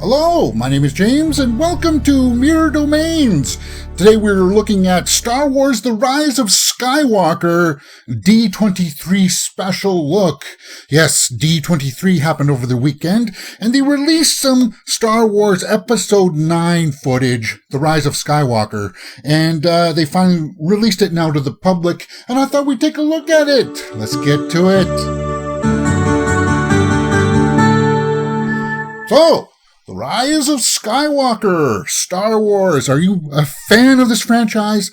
Hello, my name is James, and welcome to Mirror Domains. Today we're looking at Star Wars The Rise of Skywalker D23 special look. Yes, D23 happened over the weekend, and they released some Star Wars Episode 9 footage, The Rise of Skywalker, and they finally released it now to the public, and I thought we'd take a look at it. Let's get to it. So, The Rise of Skywalker, Star Wars. Are you a fan of this franchise?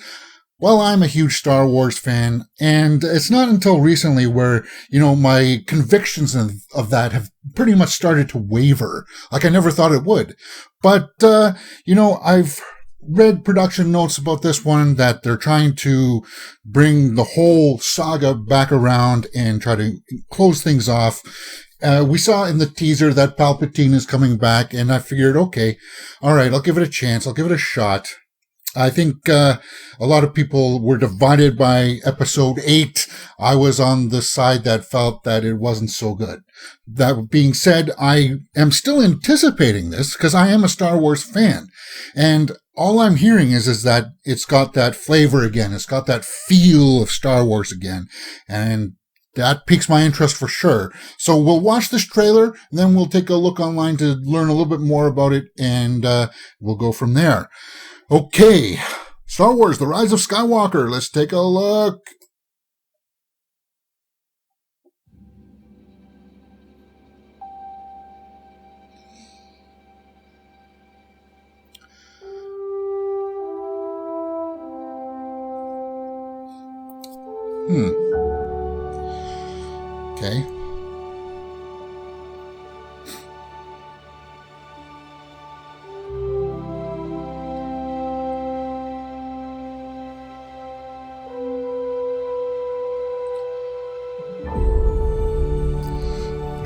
Well, I'm a huge Star Wars fan, and it's not until recently where, my convictions of that have pretty much started to waver, like I never thought it would. But, I've read production notes about this one that they're trying to bring the whole saga back around and try to close things off. We saw in the teaser that Palpatine is coming back, and I figured, okay, all right, I'll give it a chance. I'll give it a shot. I think a lot of people were divided by Episode 8. I was on the side that felt that it wasn't so good. That being said, I am still anticipating this because I am a Star Wars fan. And all I'm hearing is that it's got that flavor again. It's got that feel of Star Wars again. And that piques my interest for sure. So we'll watch this trailer, and then we'll take a look online to learn a little bit more about it, and we'll go from there. Okay, Star Wars, The Rise of Skywalker. Let's take a look. Okay.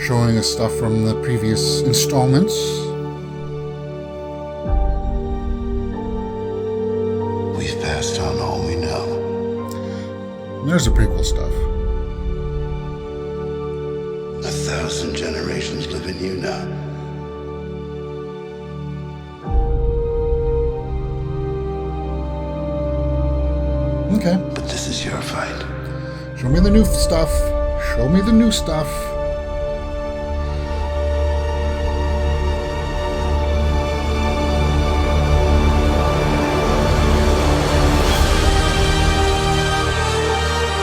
Showing us stuff from the previous installments. We've passed on all we know. There's the prequel stuff. 1,000 generations live in you now. Okay. But this is your fight. Show me the new stuff. Show me the new stuff.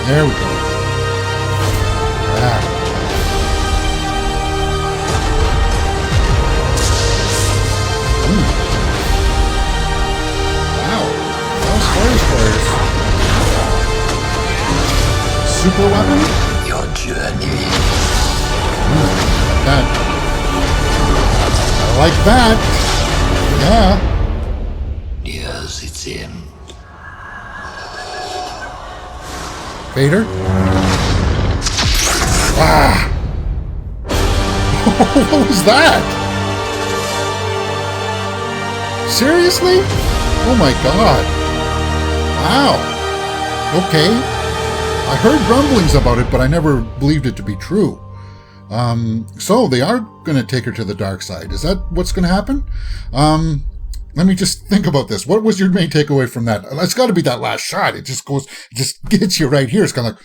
There we go. Yeah. Wow. Stories. Super weapon? Your journey. That. I like that. Yeah. Yes, it's him. Vader? Wow. What was that? Seriously? Oh my god. Wow. Okay. I heard rumblings about it, but I never believed it to be true. So they are going to take her to the dark side. Is that what's going to happen? Let me just think about this. What was your main takeaway from that? It's got to be that last shot. It just gets you right here. It's kind of like,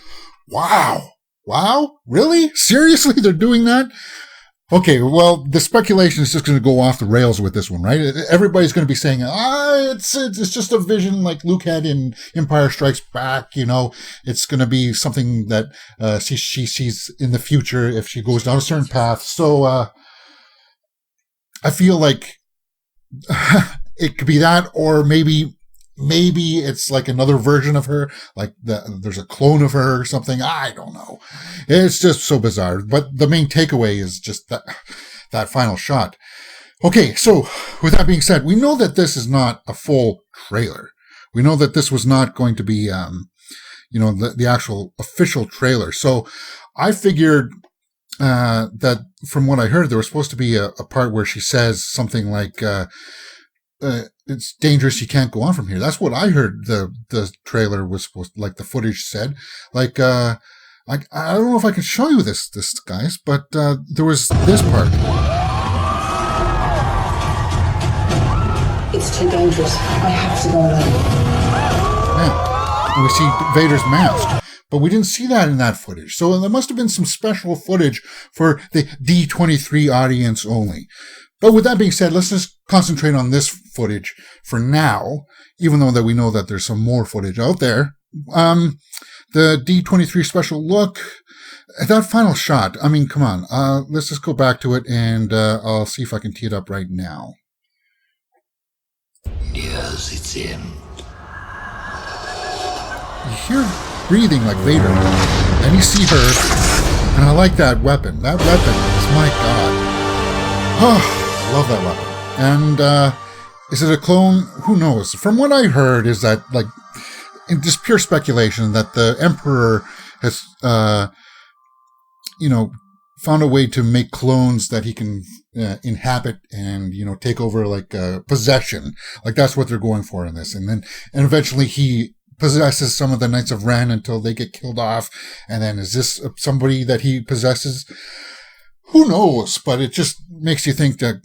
wow. Wow? Really? Seriously? They're doing that? Okay, well, the speculation is just going to go off the rails with this one, right? Everybody's going to be saying, it's just a vision like Luke had in Empire Strikes Back, It's going to be something that she sees in the future if she goes down a certain path. So I feel like it could be that, or maybe it's like another version of her, like there's a clone of her or something. I don't know. It's just so bizarre. But the main takeaway is just that final shot. Okay, so with that being said, we know that this is not a full trailer. We know that this was not going to be, the actual official trailer. So I figured that from what I heard, there was supposed to be a part where she says something like, it's dangerous, you can't go on from here. That's what I heard the trailer was supposed to, like the footage said. Like, I don't know if I can show you this guys, but there was this part. too dangerous. I have to go alone. Yeah. And we see Vader's mask. But we didn't see that in that footage. So there must have been some special footage for the D23 audience only. But with that being said, let's just concentrate on this footage for now, even though that we know that there's some more footage out there. The D23 special look, that final shot, I mean, come on. Let's just go back to it, and I'll see if I can tee it up right now. Yes, it's him. You hear breathing like Vader, and you see her, and I like that weapon. That weapon is, my God. Oh, love that weapon. And is it a clone? Who knows? From what I heard is that, like, in just pure speculation, that the Emperor has, found a way to make clones that he can inhabit and, take over, like, possession. Like, that's what they're going for in this. And eventually he possesses some of the Knights of Ren until they get killed off. And then is this somebody that he possesses? Who knows? But it just makes you think that,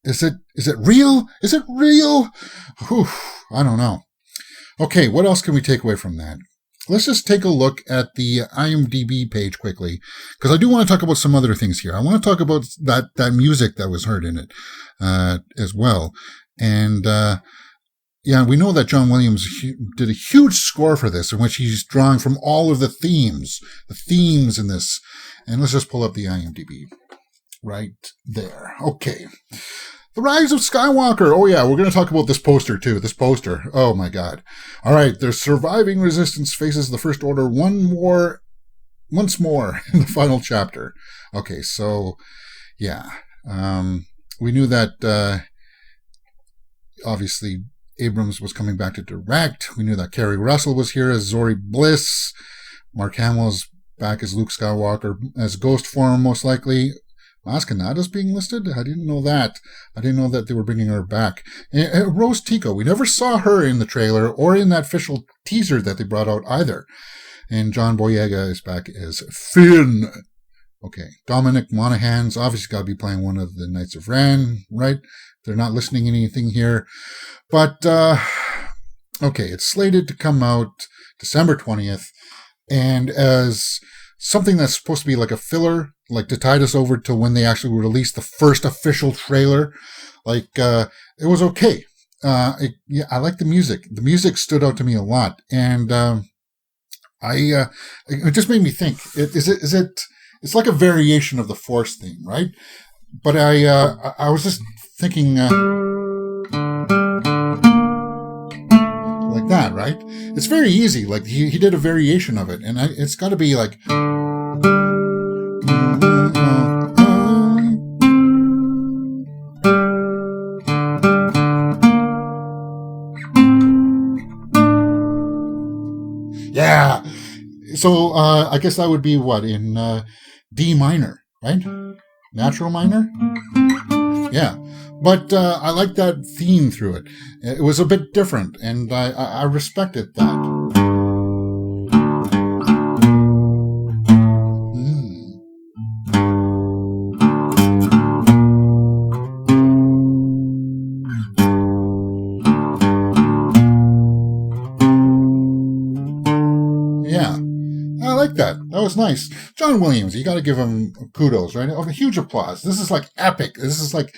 is it real? Is it real? Whew, I don't know. Okay, what else can we take away from that? Let's just take a look at the IMDb page quickly, because I do want to talk about some other things here. I want to talk about that music that was heard in it as well. And yeah, we know that John Williams did a huge score for this, in which he's drawing from all of the themes in this. And let's just pull up the IMDb right there. Okay. The Rise of Skywalker. Oh, yeah, we're going to talk about this poster, too. This poster. Oh, my God. All right, the surviving resistance faces the First Order once more in the final chapter. Okay, so, yeah. We knew that, obviously, Abrams was coming back to direct. We knew that Keri Russell was here as Zori Bliss. Mark Hamill's back as Luke Skywalker as ghost form, most likely. Maz Kanata's being listed? I didn't know that. I didn't know that they were bringing her back. And Rose Tico, we never saw her in the trailer or in that official teaser that they brought out either. And John Boyega is back as Finn. Okay, Dominic Monaghan's obviously got to be playing one of the Knights of Ren, right? They're not listing anything here. But, okay, it's slated to come out December 20th. And as something that's supposed to be like a filler, like to tide us over to when they actually released the first official trailer, like, it was okay. Yeah, I like the music. The music stood out to me a lot. And, it just made me think, it's like a variation of the Force theme, right? But I was just thinking, like that, right? It's very easy. Like he did a variation of it, and it's got to be like. Yeah. So I guess that would be what in D minor, right? Natural minor. Yeah. But I like that theme through it. It was a bit different, and I respected that. Yeah, I like that. That was nice. John Williams, you got to give him kudos, right? A huge applause. This is like epic. This is like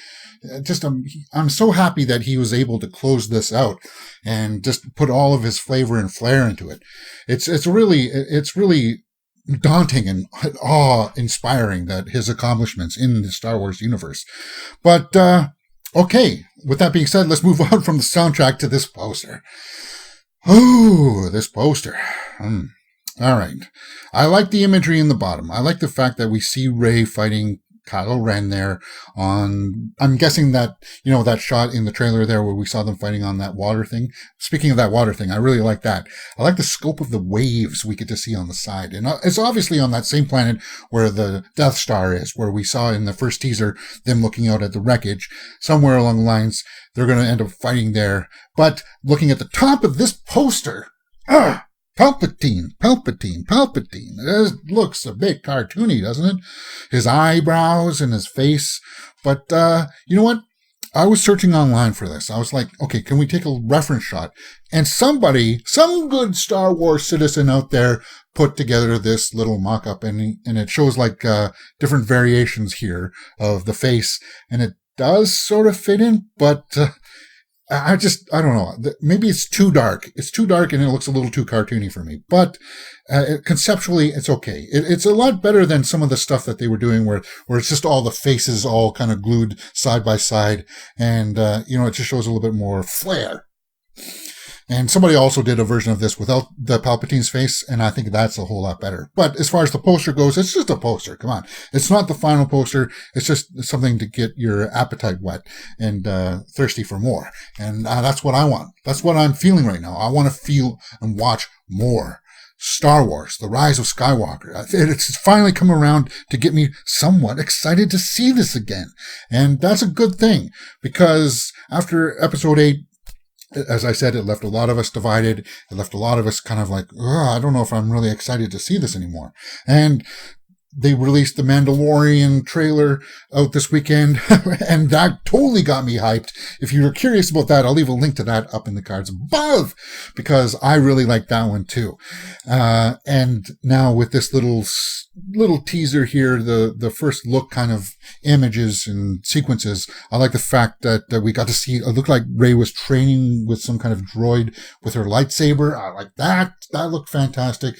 I'm so happy that he was able to close this out and just put all of his flavor and flair into it. It's really daunting and awe-inspiring that his accomplishments in the Star Wars universe. But okay, with that being said, let's move on from the soundtrack to this poster. Oh, this poster. All right. I like the imagery in the bottom. I like the fact that we see Rey fighting Kylo Ren there on, I'm guessing that, that shot in the trailer there where we saw them fighting on that water thing. Speaking of that water thing, I really like that. I like the scope of the waves we get to see on the side. And it's obviously on that same planet where the Death Star is, where we saw in the first teaser them looking out at the wreckage. Somewhere along the lines, they're going to end up fighting there. But looking at the top of this poster, Palpatine. It looks a bit cartoony, doesn't it? His eyebrows and his face. But, you know what? I was searching online for this. I was like, okay, can we take a reference shot? And some good Star Wars citizen out there put together this little mock-up, and it shows like different variations here of the face, and it does sort of fit in, but I don't know. Maybe it's too dark. It's too dark and it looks a little too cartoony for me. But conceptually, it's okay. It's a lot better than some of the stuff that they were doing where it's just all the faces all kind of glued side by side. And, it just shows a little bit more flair. And somebody also did a version of this without the Palpatine's face, and I think that's a whole lot better. But as far as the poster goes, it's just a poster. Come on. It's not the final poster. It's just something to get your appetite wet and thirsty for more. And that's what I want. That's what I'm feeling right now. I want to feel and watch more. Star Wars, The Rise of Skywalker. It's finally come around to get me somewhat excited to see this again. And that's a good thing, because after Episode 8, as I said, it left a lot of us divided. It left a lot of us kind of like, I don't know if I'm really excited to see this anymore. And they released the Mandalorian trailer out this weekend, and that totally got me hyped. If you're curious about that, I'll leave a link to that up in the cards above, because I really like that one too. And now with this little teaser here, the first look kind of images and sequences, I like the fact that we got to see, it looked like Rey was training with some kind of droid with her lightsaber. I like that. That looked fantastic.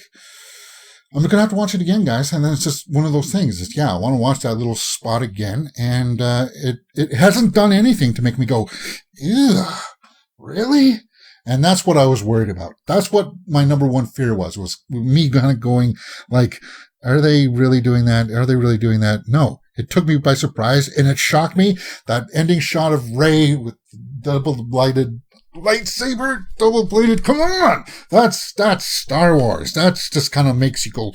I'm going to have to watch it again, guys. And then it's just one of those things. I want to watch that little spot again. And it hasn't done anything to make me go, ew, really? And that's what I was worried about. That's what my number one fear was me kind of going like, are they really doing that? Are they really doing that? No, it took me by surprise, and it shocked me. That ending shot of Rey with double-bladed lightsaber, double-bladed. Come on, that's Star Wars. That's just kind of makes you go,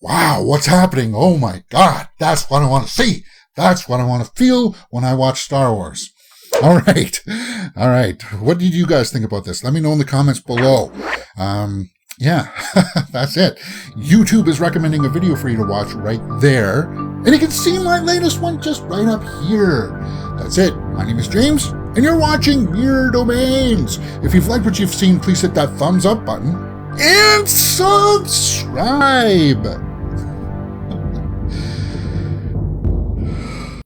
wow, what's happening? Oh my God, that's what I want to see. That's what I want to feel when I watch Star Wars. All right. What did you guys think about this? Let me know in the comments below. Yeah, that's it. YouTube is recommending a video for you to watch right there. And you can see my latest one just right up here. That's it. My name is James, and you're watching Mere Domains. If you've liked what you've seen, please hit that thumbs up button and subscribe.